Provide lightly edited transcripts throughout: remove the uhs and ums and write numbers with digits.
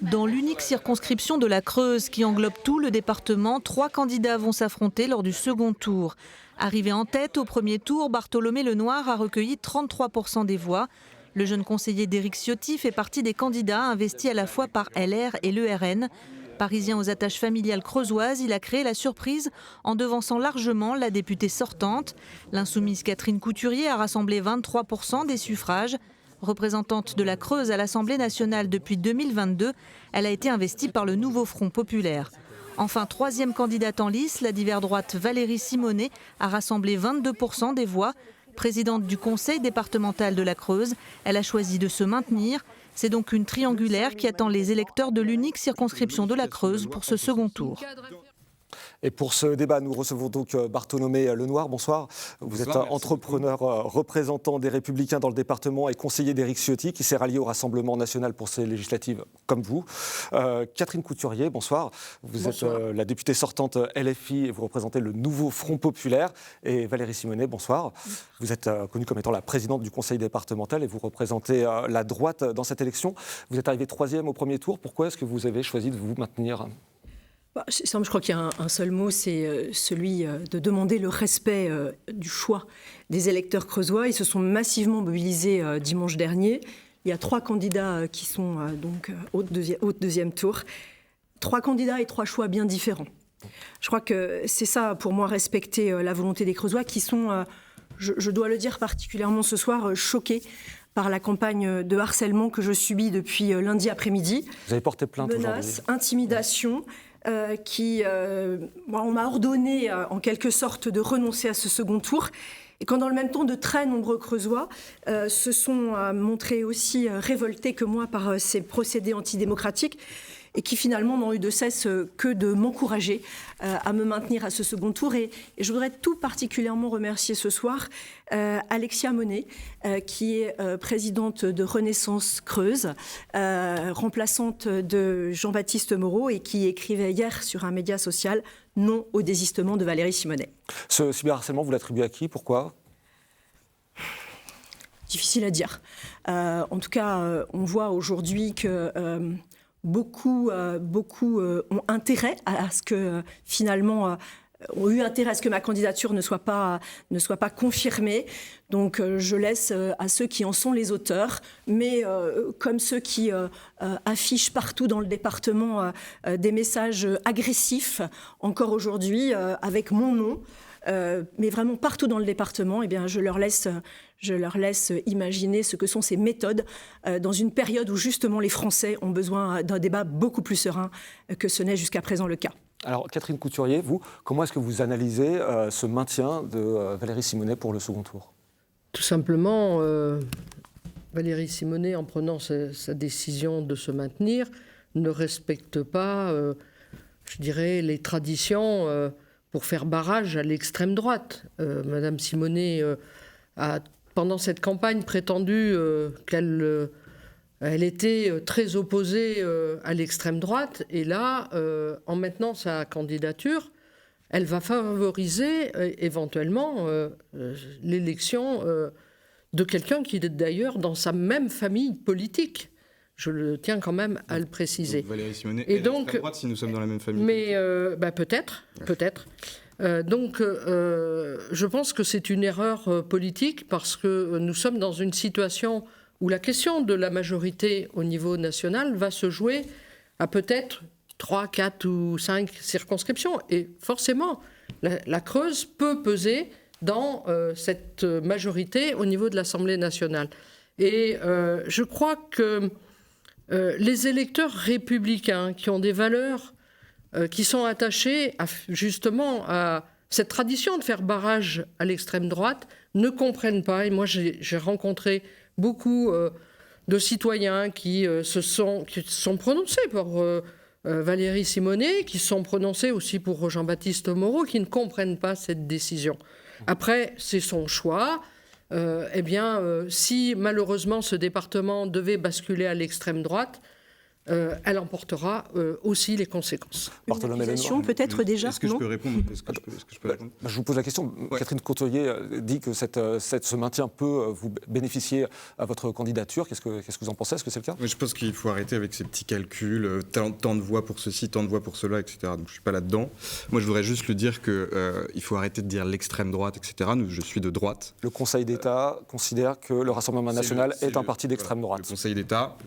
Dans l'unique circonscription de la Creuse qui englobe tout le département, 3 candidats vont s'affronter lors du second tour. Arrivé en tête au premier tour, Bartholomé Lenoir a recueilli 33% des voix. Le jeune conseiller d'Éric Ciotti fait partie des candidats investis à la fois par LR et l'ERN. Parisien aux attaches familiales creusoises, il a créé la surprise en devançant largement la députée sortante. L'insoumise Catherine Couturier a rassemblé 23% des suffrages. Représentante de la Creuse à l'Assemblée nationale depuis 2022, elle a été investie par le nouveau Front populaire. Enfin, troisième candidate en lice, la divers droite Valérie Simonet a rassemblé 22% des voix. Présidente du conseil départemental de la Creuse, elle a choisi de se maintenir. C'est donc une triangulaire qui attend les électeurs de l'unique circonscription de la Creuse pour ce second tour. Et pour ce débat, nous recevons donc Bartholomé Lenoir. Bonsoir. Vous êtes entrepreneur, représentant des Républicains dans le département et conseiller d'Éric Ciotti qui s'est rallié au Rassemblement national pour ces législatives comme vous. Catherine Couturier, bonsoir. Vous êtes la députée sortante LFI et vous représentez le nouveau Front populaire. Et Valérie Simonet, bonsoir. Vous êtes connue comme étant la présidente du conseil départemental et vous représentez la droite dans cette élection. Vous êtes arrivée 3e au premier tour. Pourquoi est-ce que vous avez choisi de vous maintenir ? C'est simple, je crois qu'il y a un seul mot, c'est celui de demander le respect du choix des électeurs creusois. Ils se sont massivement mobilisés dimanche dernier. Il y a 3 candidats qui sont donc au deuxième tour. 3 candidats et 3 choix bien différents. Je crois que c'est ça, pour moi, respecter la volonté des creusois qui sont, je dois le dire particulièrement ce soir, choqués par la campagne de harcèlement que je subis depuis lundi après-midi. Vous avez porté plainte aujourd'hui. Menaces, intimidations. On m'a ordonné en quelque sorte de renoncer à ce second tour. Et quand dans le même temps, de très nombreux Creusois se sont montrés aussi révoltés que moi par ces procédés antidémocratiques et qui finalement n'ont eu de cesse que de m'encourager à me maintenir à ce second tour. Et je voudrais tout particulièrement remercier ce soir Alexia Monet, qui est présidente de Renaissance Creuse, remplaçante de Jean-Baptiste Moreau et qui écrivait hier sur un média social « Non au désistement » de Valérie Simonet. Ce cyberharcèlement, vous l'attribuez à qui ? Pourquoi ? Difficile à dire. En tout cas, on voit aujourd'hui que beaucoup ont intérêt à ce que finalement ont eu intérêt à ce que ma candidature ne soit pas confirmée. Donc je laisse à ceux qui en sont les auteurs, mais comme ceux qui affichent partout dans le département des messages agressifs, encore aujourd'hui, avec mon nom, mais vraiment partout dans le département, eh bien, je leur laisse imaginer ce que sont ces méthodes dans une période où justement les Français ont besoin d'un débat beaucoup plus serein que ce n'est jusqu'à présent le cas. Alors Catherine Couturier, vous, comment est-ce que vous analysez ce maintien de Valérie Simonet pour le second tour ? Tout simplement, Valérie Simonet, en prenant sa décision de se maintenir, ne respecte pas, je dirais, les traditions pour faire barrage à l'extrême droite. Madame Simonet a, pendant cette campagne, prétendu qu'elle était très opposée à l'extrême droite. Et là, en maintenant sa candidature, elle va favoriser éventuellement l'élection de quelqu'un qui est d'ailleurs dans sa même famille politique. Je le tiens quand même à le préciser. Donc Valérie Simonet et l'extrême droite, si nous sommes dans la même famille. Mais peut-être. Je pense que c'est une erreur politique parce que nous sommes dans une situation où la question de la majorité au niveau national va se jouer à peut-être 3, 4 ou 5 circonscriptions. Et forcément, la Creuse peut peser dans cette majorité au niveau de l'Assemblée nationale. Et je crois que les électeurs républicains qui ont des valeurs qui sont attachés justement à cette tradition de faire barrage à l'extrême droite ne comprennent pas. Et moi, j'ai rencontré beaucoup de citoyens qui se sont prononcés pour Valérie Simonet, qui se sont prononcés aussi pour Jean-Baptiste Moreau, qui ne comprennent pas cette décision. Après, c'est son choix. Si malheureusement ce département devait basculer à l'extrême droite, elle en portera aussi les conséquences. Une accusation peut-être déjà. Est-ce que je peux répondre? Je vous pose la question. Ouais. Catherine Courtoyer dit que ce maintien peut vous bénéficier à votre candidature. Qu'est-ce que vous en pensez? Est-ce que c'est le cas? Je pense qu'il faut arrêter avec ces petits calculs, tant de voix pour ceci, tant de voix pour cela, etc. Donc je ne suis pas là-dedans. Moi, je voudrais juste lui dire qu'il faut arrêter de dire l'extrême droite, etc. Je suis de droite. Le Conseil d'État considère que le Rassemblement national est un parti d'extrême droite. Le Conseil d'État,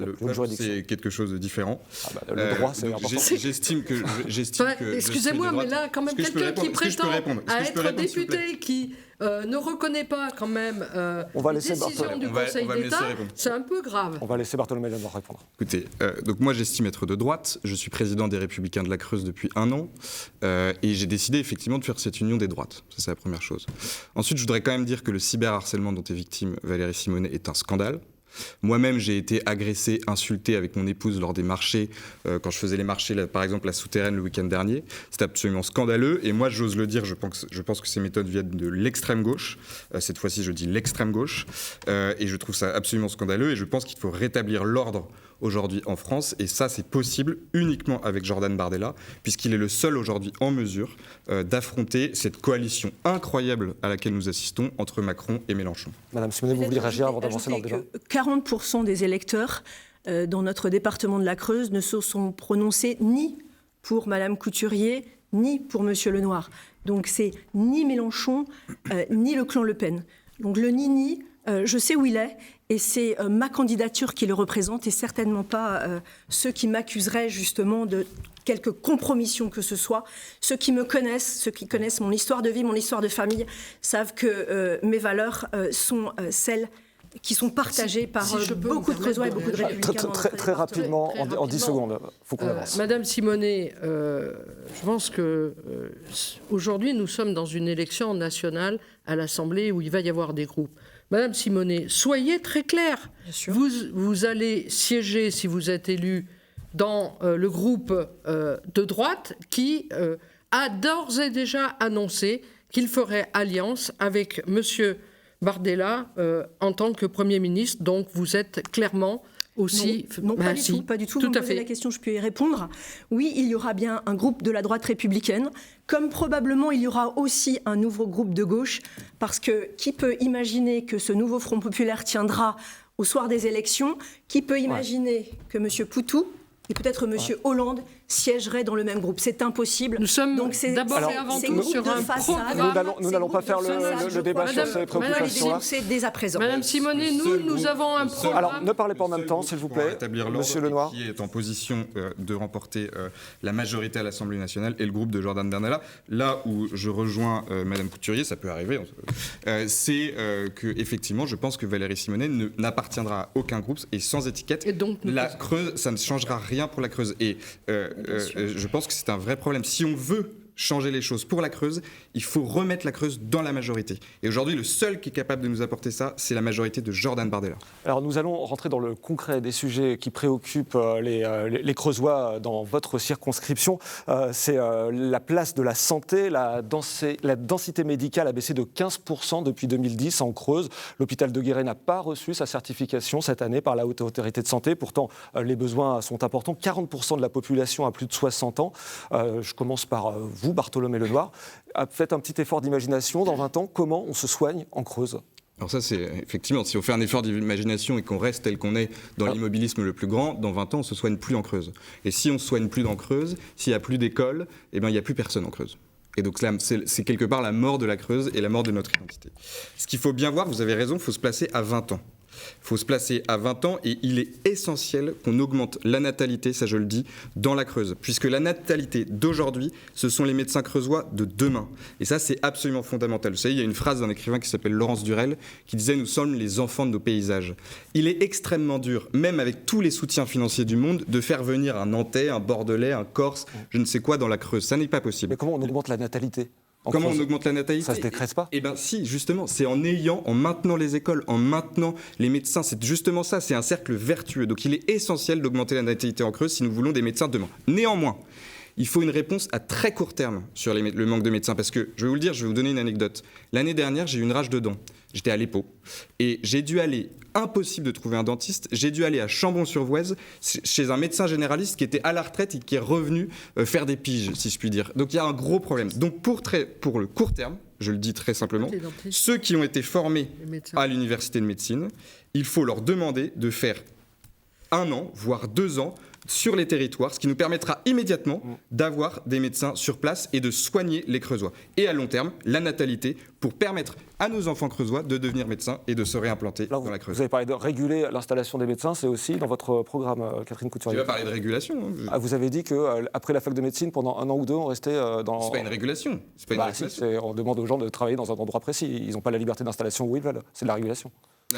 c'est quelque chose de différent. Le droit, c'est important. J'estime que excusez-moi, mais là, quand même, quelqu'un qui prétend à être député, qui ne reconnaît pas quand même les décisions du Conseil d'État, c'est un peu grave. On va laisser Bartholomé Lenoir répondre. Écoutez, donc moi j'estime être de droite, je suis président des Républicains de la Creuse depuis 1 an, et j'ai décidé effectivement de faire cette union des droites, ça c'est la première chose. Ensuite, je voudrais quand même dire que le cyberharcèlement dont est victime Valérie Simonet est un scandale. Moi-même, j'ai été agressé, insulté avec mon épouse lors des marchés, quand je faisais les marchés, par exemple, la Souterraine le week-end dernier. C'était absolument scandaleux. Et moi, j'ose le dire, je pense que ces méthodes viennent de l'extrême gauche. Cette fois-ci, je dis l'extrême gauche. Et je trouve ça absolument scandaleux. Et je pense qu'il faut rétablir l'ordre aujourd'hui en France. Et ça, c'est possible uniquement avec Jordan Bardella, puisqu'il est le seul aujourd'hui en mesure d'affronter cette coalition incroyable à laquelle nous assistons entre Macron et Mélenchon. Madame Simonet, vous voulez réagir avant d'avancer dans le débat? 40% des électeurs dans notre département de la Creuse ne se sont prononcés ni pour Madame Couturier, ni pour Monsieur Lenoir. Donc c'est ni Mélenchon, ni le clan Le Pen. Donc le ni-ni, je sais où il est, et c'est ma candidature qui le représente, et certainement pas ceux qui m'accuseraient justement de quelque compromission que ce soit. Ceux qui me connaissent, ceux qui connaissent mon histoire de vie, mon histoire de famille, savent que mes valeurs sont celles qui sont partagées par beaucoup de Creusois et beaucoup de Républicains. Très rapidement, en 10 secondes, il faut qu'on avance. Madame Simonet, je pense que aujourd'hui nous sommes dans une élection nationale à l'Assemblée où il va y avoir des groupes. Madame Simonet, soyez très claire. Vous allez siéger, si vous êtes élu, dans le groupe de droite qui a d'ores et déjà annoncé qu'il ferait alliance avec Monsieur Bardella en tant que Premier ministre. Donc vous êtes clairement aussi... Non, pas du tout. Vous me posez la question, je peux y répondre. Oui, il y aura bien un groupe de la droite républicaine, comme probablement il y aura aussi un nouveau groupe de gauche, parce que qui peut imaginer que ce nouveau Front populaire tiendra au soir des élections? Qui peut imaginer que M. Poutou et peut-être M. Hollande siégeraient dans le même groupe? C'est impossible. Nous sommes d'abord et avant tout sur un programme. Nous n'allons pas faire le débat sur ces préoccupations-là. C'est dès à présent. Madame Simonet, nous avons un programme. Alors, ne parlez pas en même temps, s'il vous plaît. Monsieur Lenoir. Qui est en position de remporter la majorité à l'Assemblée nationale et le groupe de Jordan Bardella. Là où je rejoins Madame Couturier, ça peut arriver, c'est que effectivement, je pense que Valérie Simonet n'appartiendra à aucun groupe et sans étiquette. Et donc, la Creuse, ça ne changera rien pour la Creuse. Et je pense que c'est un vrai problème. Si on veut changer les choses pour la Creuse, il faut remettre la Creuse dans la majorité. Et aujourd'hui, le seul qui est capable de nous apporter ça, c'est la majorité de Jordan Bardella. Alors nous allons rentrer dans le concret des sujets qui préoccupent les Creusois dans votre circonscription. C'est la place de la santé. La densité médicale a baissé de 15% depuis 2010 en Creuse. L'hôpital de Guéret n'a pas reçu sa certification cette année par la Haute Autorité de Santé. Pourtant, les besoins sont importants. 40% de la population a plus de 60 ans. Je commence par vous, Bartholomé Lenoir. Faites un petit effort d'imagination. Dans 20 ans, comment on se soigne en Creuse ? Alors ça, c'est effectivement, si on fait un effort d'imagination et qu'on reste tel qu'on est dans l'immobilisme le plus grand, dans 20 ans, on ne se soigne plus en Creuse. Et si on ne se soigne plus en Creuse, s'il n'y a plus d'école, eh bien, il n'y a plus personne en Creuse. Et donc là, c'est quelque part la mort de la Creuse et la mort de notre identité. Ce qu'il faut bien voir, vous avez raison, il faut se placer à 20 ans. Il faut se placer à 20 ans et il est essentiel qu'on augmente la natalité, ça je le dis, dans la Creuse. Puisque la natalité d'aujourd'hui, ce sont les médecins creusois de demain. Et ça, c'est absolument fondamental. Vous savez, il y a une phrase d'un écrivain qui s'appelle Laurence Durel qui disait « Nous sommes les enfants de nos paysages ». Il est extrêmement dur, même avec tous les soutiens financiers du monde, de faire venir un Nantais, un Bordelais, un Corse, je ne sais quoi, dans la Creuse. Ça n'est pas possible. Mais comment on augmente la natalité ? Comment on augmente la natalité ? Ça se décrète pas ? Eh bien si, justement, c'est en maintenant les écoles, en maintenant les médecins. C'est justement ça, c'est un cercle vertueux. Donc il est essentiel d'augmenter la natalité en Creuse si nous voulons des médecins demain. Néanmoins, il faut une réponse à très court terme sur le manque de médecins. Parce que, je vais vous le dire, je vais vous donner une anecdote. L'année dernière, j'ai eu une rage de dents. j'étais à l'EPO, et j'ai dû aller, impossible de trouver un dentiste, j'ai dû aller à Chambon-sur-Voueize chez un médecin généraliste qui était à la retraite et qui est revenu faire des piges, si je puis dire. Donc il y a un gros problème. Donc pour le court terme, je le dis très simplement, ceux qui ont été formés à l'université de médecine, il faut leur demander de faire 1 an, voire 2 ans, sur les territoires, ce qui nous permettra immédiatement d'avoir des médecins sur place et de soigner les Creusois. Et à long terme, la natalité, pour permettre à nos enfants creusois de devenir médecins et de se réimplanter dans la Creuse. Vous avez parlé de réguler l'installation des médecins, c'est aussi dans votre programme, Catherine Couturier. Tu vas parler de régulation. Hein, vous avez dit qu'après la fac de médecine, pendant 1 an ou 2, on restait dans... C'est pas une régulation. C'est pas une régulation. On demande aux gens de travailler dans un endroit précis. Ils n'ont pas la liberté d'installation où ils veulent. C'est de la régulation.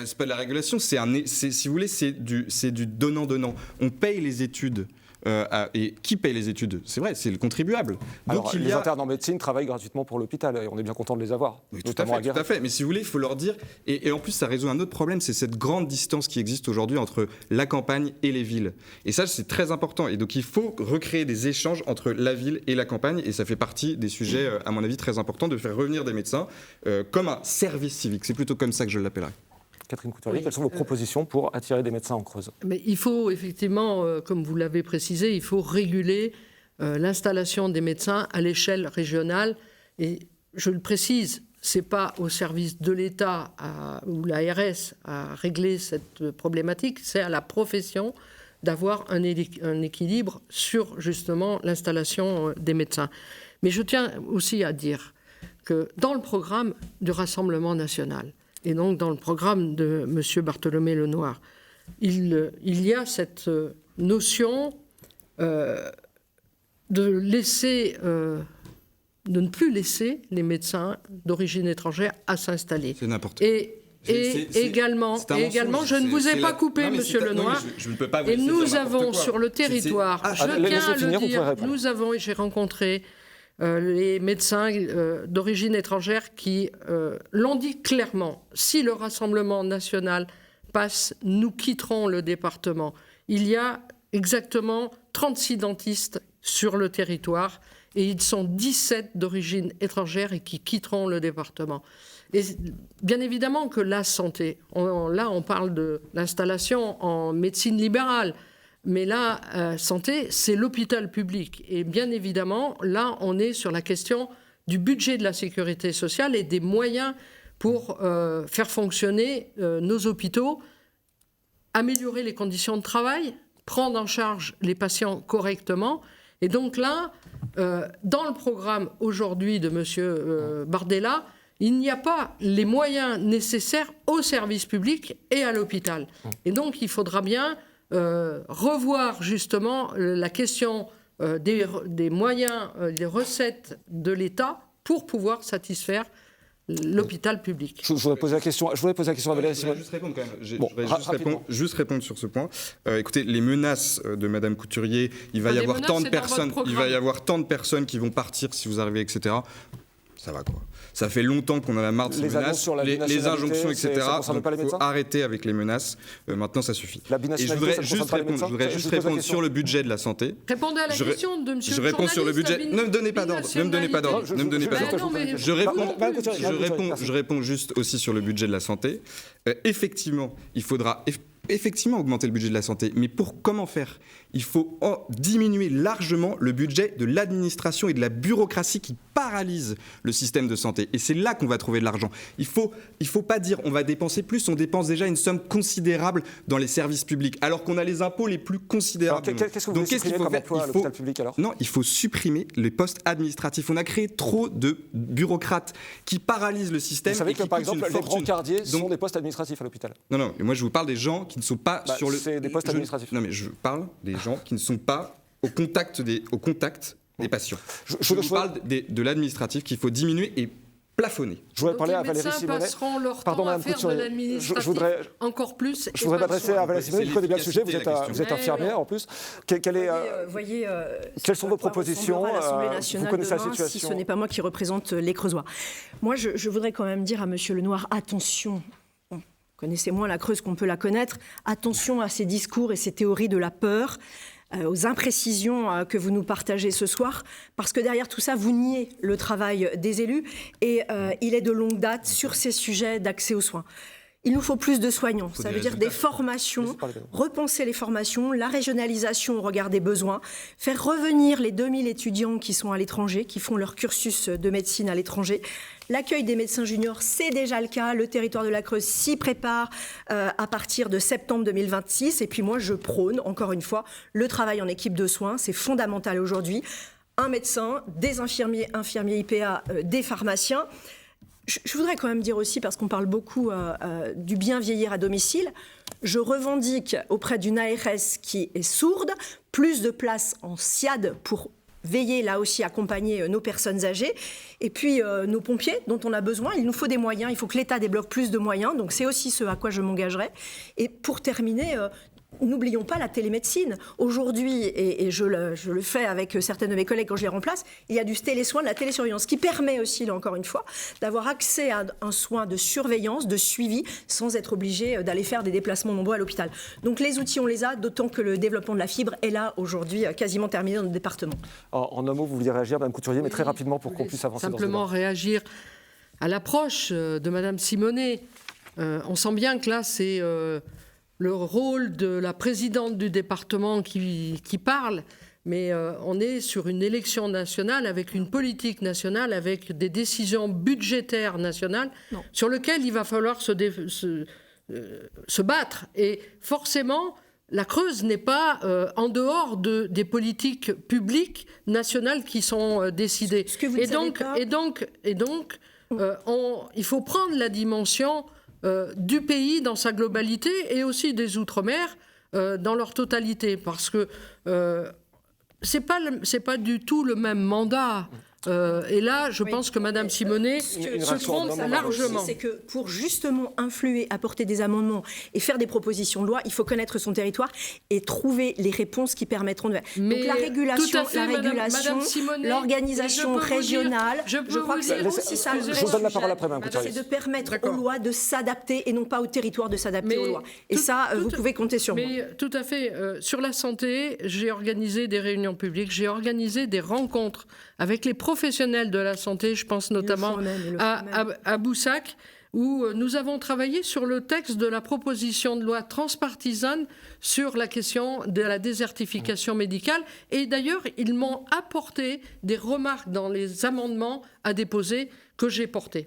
C'est pas de la régulation, si vous voulez, c'est du donnant-donnant. On paye les études. Et qui paye les études? C'est vrai, c'est le contribuable. Donc, les internes en médecine travaillent gratuitement pour l'hôpital et on est bien content de les avoir. Oui, tout à fait. Mais si vous voulez, il faut leur dire. Et en plus, ça résout un autre problème, c'est cette grande distance qui existe aujourd'hui entre la campagne et les villes. Et ça, c'est très important. Et donc, il faut recréer des échanges entre la ville et la campagne. Et ça fait partie des sujets, à mon avis, très importants, de faire revenir des médecins comme un service civique. C'est plutôt comme ça que je l'appellerais. Catherine Couturier, quelles sont vos propositions pour attirer des médecins en Creuse? Mais il faut effectivement, comme vous l'avez précisé, il faut réguler l'installation des médecins à l'échelle régionale. Et je le précise, ce n'est pas au service de l'État ou l'ARS à régler cette problématique, c'est à la profession d'avoir un équilibre sur justement l'installation des médecins. Mais je tiens aussi à dire que dans le programme du Rassemblement national, et donc dans le programme de M. Bartholomé Lenoir, il y a cette notion de ne plus laisser les médecins d'origine étrangère à s'installer. C'est n'importe quoi. Et également, je ne vous ai pas coupé, Monsieur Lenoir, je ne peux pas vous et laisser nous dire avons quoi. sur le territoire, je tiens à le dire, nous avons, et j'ai rencontré les médecins d'origine étrangère qui l'ont dit clairement, si le Rassemblement national passe, nous quitterons le département. Il y a exactement 36 dentistes sur le territoire et ils sont 17 d'origine étrangère et qui quitteront le département. Et bien évidemment que la santé, là on parle de l'installation en médecine libérale, mais la santé, c'est l'hôpital public. Et bien évidemment, là, on est sur la question du budget de la sécurité sociale et des moyens pour faire fonctionner nos hôpitaux, améliorer les conditions de travail, prendre en charge les patients correctement. Et donc là, dans le programme aujourd'hui de M. Bardella, il n'y a pas les moyens nécessaires au service public et à l'hôpital. Et donc, il faudra bien revoir justement la question des moyens, des recettes de l'État pour pouvoir satisfaire l'hôpital public. Je voudrais poser la question à Valérie Simon. Je voudrais juste répondre sur ce point. Écoutez, les menaces de Madame Couturier, il va y avoir tant de personnes qui vont partir si vous arrivez, etc. Ça va quoi. Ça fait longtemps qu'on en a marre de ces menaces, les injonctions, etc. Il faut arrêter avec les menaces. Maintenant, ça suffit. Et je voudrais juste répondre sur le budget de la santé. Répondez à la question de M. Je réponds sur le budget. Ne me donnez pas d'ordre. Je réponds juste aussi sur le budget de la santé. Effectivement, il faudra augmenter le budget de la santé. Mais comment faire? Il faut diminuer largement le budget de l'administration et de la bureaucratie qui paralyse le système de santé. Et c'est là qu'on va trouver de l'argent. Il faut pas dire on va dépenser plus, on dépense déjà une somme considérable dans les services publics, alors qu'on a les impôts les plus considérables. Qu'est-ce que vous voulez supprimer comme emploi à l'hôpital public alors? Non, il faut supprimer les postes administratifs. On a créé trop de bureaucrates qui paralysent le système. Vous savez que par exemple, les brancardiers sont des postes administratifs à l'hôpital. Non, mais moi je vous parle des gens qui ne sont pas sur le... C'est des postes administratifs. Non, mais je parle des gens qui ne sont pas au contact des patients. Je vous parle de l'administratif qu'il faut diminuer et plafonner. Je voudrais parler à Valérie Simonet. Les médecins passeront leur temps à faire de l'administratif encore plus. Je voudrais m'adresser à Valérie Simonet, qui connaît bien le sujet, vous êtes infirmière en plus. Quelles sont vos propositions? Vous connaissez la situation. Si ce n'est pas moi qui représente les Creusois. Moi, je voudrais quand même dire à M. Lenoir, attention. Connaissez moins la Creuse qu'on peut la connaître. Attention à ces discours et ces théories de la peur. aux imprécisions que vous nous partagez ce soir, parce que derrière tout ça, vous niez le travail des élus, et il est de longue date sur ces sujets d'accès aux soins. Il nous faut plus de soignants, ça veut dire des formations, repenser les formations, la régionalisation au regard des besoins, faire revenir les 2000 étudiants qui sont à l'étranger, qui font leur cursus de médecine à l'étranger. L'accueil des médecins juniors, c'est déjà le cas, le territoire de la Creuse s'y prépare à partir de septembre 2026. Et puis moi, je prône, encore une fois, le travail en équipe de soins, c'est fondamental aujourd'hui. Un médecin, des infirmiers IPA, des pharmaciens. Je voudrais quand même dire aussi, parce qu'on parle beaucoup du bien vieillir à domicile, je revendique auprès d'une ARS qui est sourde, plus de place en SIAD pour veiller là aussi à accompagner nos personnes âgées, et puis nos pompiers dont on a besoin. Il nous faut des moyens, il faut que l'État débloque plus de moyens, donc c'est aussi ce à quoi je m'engagerai. Et pour terminer, n'oublions pas la télémédecine. Aujourd'hui, et je le fais avec certaines de mes collègues quand je les remplace, il y a du télésoin, de la télésurveillance, qui permet aussi, là encore une fois, d'avoir accès à un soin de surveillance, de suivi, sans être obligé d'aller faire des déplacements nombreux à l'hôpital. Donc les outils, on les a, d'autant que le développement de la fibre est là, aujourd'hui, quasiment terminé dans notre département. En un mot, vous vouliez réagir, Mme Couturier, mais très rapidement pour qu'on puisse avancer dans ce débat. Simplement réagir à l'approche de Mme Simonet. On sent bien que là, c'est le rôle de la présidente du département qui parle, mais on est sur une élection nationale avec une politique nationale, avec des décisions budgétaires nationales sur lesquelles il va falloir se battre. Et forcément, la Creuse n'est pas en dehors des politiques publiques nationales qui sont décidées. Et donc, il faut prendre la dimension du pays dans sa globalité et aussi des Outre-mer dans leur totalité, parce que c'est pas du tout le même mandat. Et là, je pense que Mme Simonet se trompe largement. C'est que pour justement influer, apporter des amendements et faire des propositions de loi, il faut connaître son territoire et trouver les réponses qui permettront de... Mais donc la régulation, Madame Simonet, l'organisation régionale, je crois que c'est aussi ça. Je vous donne la parole après, Mme Couturier. C'est de permettre aux lois de s'adapter et non pas au territoire de s'adapter aux lois. Et ça, vous pouvez compter sur moi. Mais tout à fait. Sur la santé, j'ai organisé des réunions publiques, j'ai organisé des rencontres avec les professionnels de la santé, je pense notamment à Boussac, où nous avons travaillé sur le texte de la proposition de loi transpartisane sur la question de la désertification médicale. Et d'ailleurs, ils m'ont apporté des remarques dans les amendements à déposer que j'ai portés.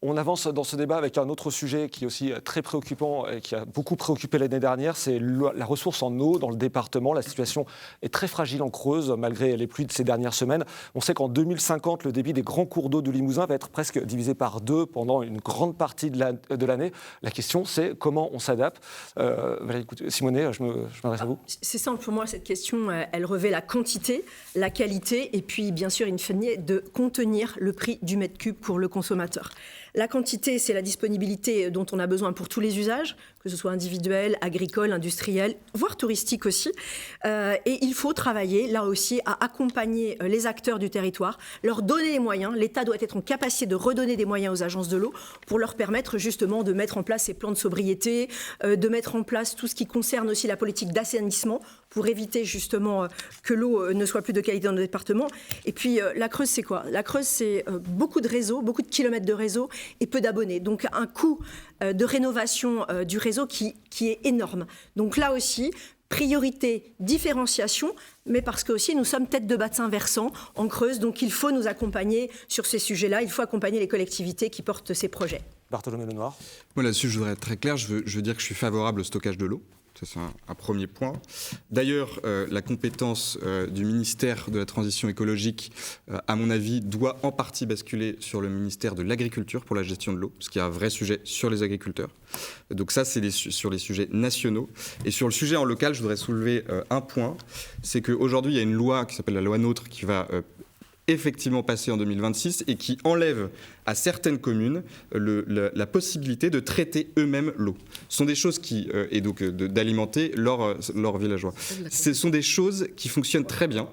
On avance dans ce débat avec un autre sujet qui est aussi très préoccupant et qui a beaucoup préoccupé l'année dernière, c'est la ressource en eau dans le département. La situation est très fragile en Creuse, malgré les pluies de ces dernières semaines. On sait qu'en 2050, le débit des grands cours d'eau du Limousin va être presque divisé par 2 pendant une grande partie de l'année. La question, c'est comment on s'adapte. Valérie Simonet, je m'adresse à vous. C'est simple pour moi, cette question, elle revêt la quantité, la qualité, et puis bien sûr, in fine, de contenir le prix du mètre cube pour le consommateur. La quantité, c'est la disponibilité dont on a besoin pour tous les usages, que ce soit individuel, agricole, industriel, voire touristique aussi. Et il faut travailler, là aussi, à accompagner les acteurs du territoire, leur donner les moyens. L'État doit être en capacité de redonner des moyens aux agences de l'eau pour leur permettre justement de mettre en place ces plans de sobriété, de mettre en place tout ce qui concerne aussi la politique d'assainissement pour éviter justement que l'eau ne soit plus de qualité dans nos départements. Et puis la Creuse, c'est quoi ? La Creuse, c'est beaucoup de réseaux, beaucoup de kilomètres de réseaux et peu d'abonnés. Donc un coût de rénovation du réseau qui est énorme. Donc là aussi, priorité, différenciation, mais parce que aussi nous sommes tête de bassin versant en Creuse, donc il faut nous accompagner sur ces sujets-là, il faut accompagner les collectivités qui portent ces projets. Bartholomé Lenoir. Moi là-dessus, je voudrais être très clair, je veux dire que je suis favorable au stockage de l'eau. Ça, c'est un premier point. D'ailleurs, la compétence du ministère de la Transition écologique, à mon avis, doit en partie basculer sur le ministère de l'Agriculture pour la gestion de l'eau, parce qu'il y a un vrai sujet sur les agriculteurs. Donc ça, c'est sur les sujets nationaux. Et sur le sujet en local, je voudrais soulever un point, c'est qu'aujourd'hui, il y a une loi qui s'appelle la loi NOTRe qui va effectivement passé en 2026 et qui enlève à certaines communes la possibilité de traiter eux-mêmes l'eau. Ce sont des choses et donc d'alimenter leurs villageois. Ce sont des choses qui fonctionnent très bien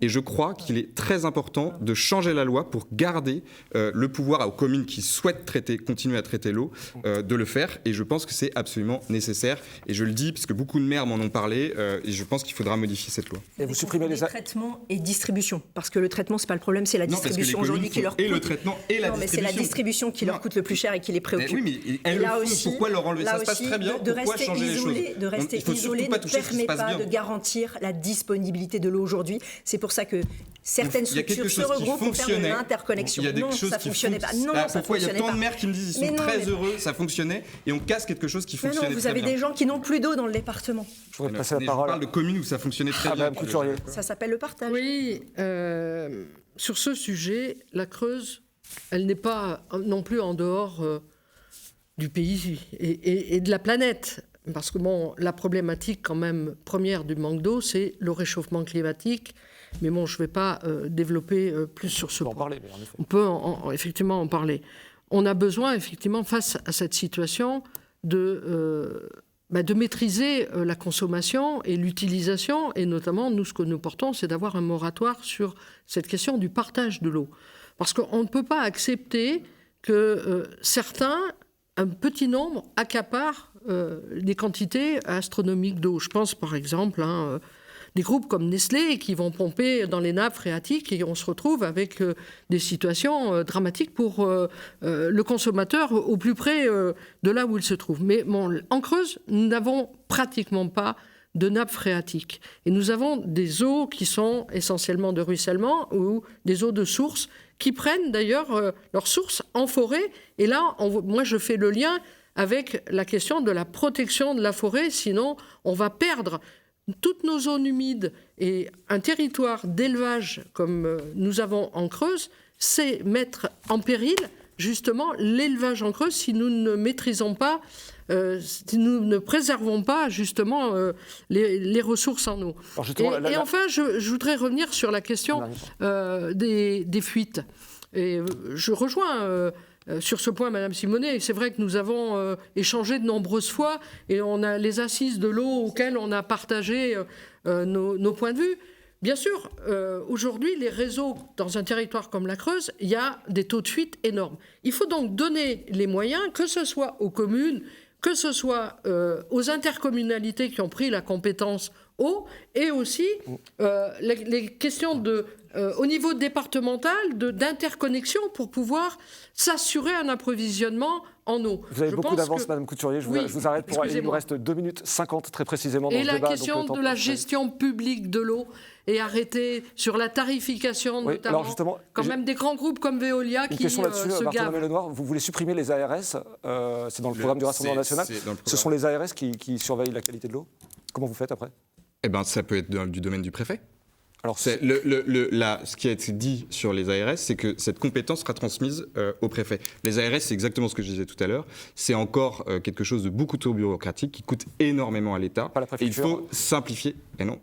Et je crois qu'il est très important de changer la loi pour garder le pouvoir aux communes qui souhaitent continuer à traiter l'eau, de le faire. Et je pense que c'est absolument nécessaire. Et je le dis parce que beaucoup de maires m'en ont parlé. Et je pense qu'il faudra modifier cette loi. Et vous supprimez les traitements et distribution. Parce que le traitement, c'est pas le problème, c'est la distribution aujourd'hui qui leur coûte. Et le traitement et la distribution. Mais c'est la distribution qui leur coûte le plus cher et qui les préoccupe. Oui, mais elles le font. Pourquoi leur enlever? Ça se passe très bien. Pourquoi changer les choses? De rester isolé ne permet pas de garantir la disponibilité de l'eau aujourd'hui. C'est pour ça que certaines structures se regroupent pour faire de l'interconnexion. Non, ça ne fonctionnait pas. Non, ça pourquoi il y a fonctionnait tant de maires qui me disent qu'ils sont très heureux, ça fonctionnait, et on casse quelque chose qui fonctionnait très bien. Vous avez des gens qui n'ont plus d'eau dans le département. Je voudrais passer la parole. Je parle de communes où ça fonctionnait très bien. Ça s'appelle le partage. Oui, sur ce sujet, la Creuse, elle n'est pas non plus en dehors du pays et de la planète. Parce que la problématique quand même première du manque d'eau, c'est le réchauffement climatique. Mais je ne vais pas développer plus sur ce point. On peut effectivement en parler. On a besoin, effectivement, face à cette situation, de maîtriser la consommation et l'utilisation. Et notamment, nous, ce que nous portons, c'est d'avoir un moratoire sur cette question du partage de l'eau. Parce qu'on ne peut pas accepter que certains, un petit nombre, accaparent des quantités astronomiques d'eau. Je pense par exemple des groupes comme Nestlé qui vont pomper dans les nappes phréatiques et on se retrouve avec des situations dramatiques pour le consommateur au plus près de là où il se trouve. Mais en Creuse, nous n'avons pratiquement pas de nappes phréatiques. Et nous avons des eaux qui sont essentiellement de ruissellement ou des eaux de source qui prennent d'ailleurs leur source en forêt. Et là, moi je fais le lien avec la question de la protection de la forêt, sinon on va perdre toutes nos zones humides et un territoire d'élevage comme nous avons en Creuse, c'est mettre en péril justement l'élevage en Creuse si nous ne maîtrisons pas, si nous ne préservons pas justement les ressources en eau. Et enfin, je voudrais revenir sur la question des fuites. Et je rejoins sur ce point, Madame Simonet, c'est vrai que nous avons échangé de nombreuses fois et on a les assises de l'eau auxquelles on a partagé nos points de vue. Bien sûr, aujourd'hui, les réseaux, dans un territoire comme la Creuse, il y a des taux de fuite énormes. Il faut donc donner les moyens, que ce soit aux communes, que ce soit aux intercommunalités qui ont pris la compétence eau, et aussi les questions au niveau départemental d'interconnexion pour pouvoir s'assurer un approvisionnement en eau. Vous avez beaucoup d'avance, Madame Couturier. Je vous arrête pour... Il nous reste 2 minutes 50 très précisément dans ce débat. Et la question de la gestion publique de l'eau est arrêtée sur la tarification, notamment. Alors justement, quand même des grands groupes comme Veolia qui se gavent. Lenoir, vous voulez supprimer les ARS, c'est dans le programme du Rassemblement national. Ce sont les ARS qui surveillent la qualité de l'eau. Comment vous faites après? Eh bien, ça peut être du domaine du préfet. Alors, ce qui a été dit sur les ARS, c'est que cette compétence sera transmise au préfet. Les ARS, c'est exactement ce que je disais tout à l'heure. C'est encore quelque chose de beaucoup trop bureaucratique qui coûte énormément à l'État. Et il faut simplifier. Et non.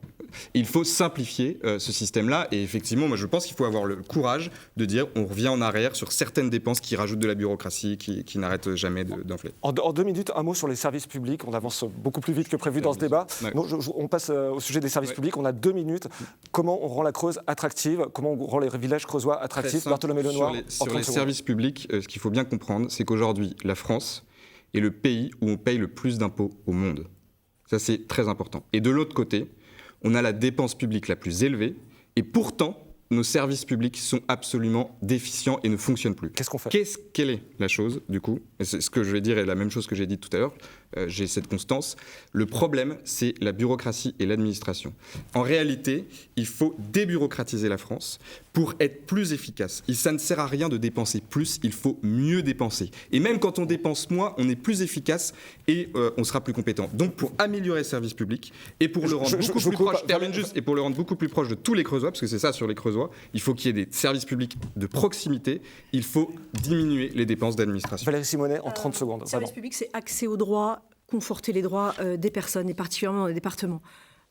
Il faut simplifier ce système-là. Et effectivement, moi, je pense qu'il faut avoir le courage de dire on revient en arrière sur certaines dépenses qui rajoutent de la bureaucratie, qui n'arrêtent jamais d'enfler. En 2 minutes, un mot sur les services publics. On avance beaucoup plus vite que prévu dans ce débat. Ouais. Non, on passe au sujet des services publics. On a 2 minutes. Comment on rend la Creuse attractive? Comment on rend les villages creusois attractifs? Bartholomé Lenoir. Sur les services publics, ce qu'il faut bien comprendre, c'est qu'aujourd'hui, la France est le pays où on paye le plus d'impôts au monde. Ça, c'est très important. Et de l'autre côté, on a la dépense publique la plus élevée, et pourtant, nos services publics sont absolument déficients et ne fonctionnent plus. Qu'est-ce qu'on fait? Quelle est la chose, du coup? Et c'est ce que je vais dire est la même chose que j'ai dit tout à l'heure. J'ai cette constance. Le problème, c'est la bureaucratie et l'administration. En réalité, il faut débureaucratiser la France pour être plus efficace. Et ça ne sert à rien de dépenser plus, il faut mieux dépenser. Et même quand on dépense moins, on est plus efficace et on sera plus compétent. Donc pour améliorer le service public et pour le rendre beaucoup plus proche, et pour le rendre beaucoup plus proche de tous les Creusois, parce que c'est ça sur les Creusois, il faut qu'il y ait des services publics de proximité, il faut diminuer les dépenses d'administration. Valérie Simonet, en 30 secondes. Le service public, c'est accès aux droits, conforter les droits des personnes, et particulièrement dans les départements.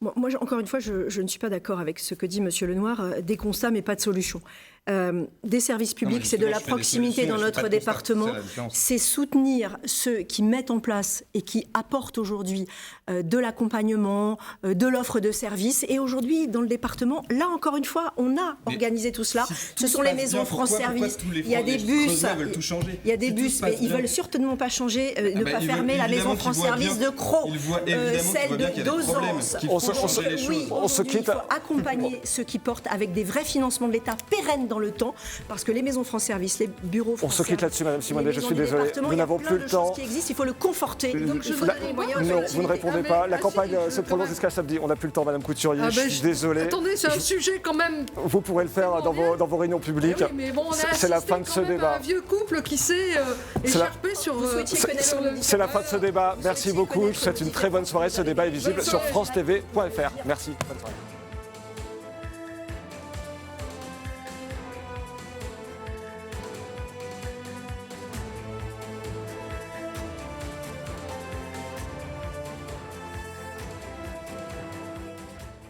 Moi, encore une fois, je ne suis pas d'accord avec ce que dit M. Lenoir, des constats mais pas de solution. des services publics, c'est de la proximité dans notre département, c'est soutenir ceux qui mettent en place et qui apportent aujourd'hui de l'accompagnement, de l'offre de services. Et aujourd'hui, dans le département, là encore une fois, on a organisé tout cela. Ce sont les maisons France Service. Il y a des bus, mais ils veulent certainement pas changer, ne pas fermer la maison France Service de Crau, celle d'Ozance. On se quitte. Il faut accompagner ceux qui portent avec des vrais financements de l'État pérennes dans le temps, parce que les maisons France Service, les bureaux France Service. On se quitte là-dessus, Madame Simonet, je suis désolé. Nous n'avons plus le temps. Qui existe, il faut le conforter. Donc je vous donne les moyens. Non, vous ne répondez pas. La campagne se prolonge jusqu'à samedi. On n'a plus le temps, Madame Couturier. Je suis désolé. Attendez, c'est un sujet quand même. Vous pourrez le faire dans vos réunions publiques. Mais bon, c'est la fin de ce débat. Un vieux couple qui s'est écharpé sur. C'est la fin de ce débat. Merci beaucoup. Je vous souhaite une très bonne soirée. Ce débat est visible sur francetv.fr. Merci. Bonne soirée.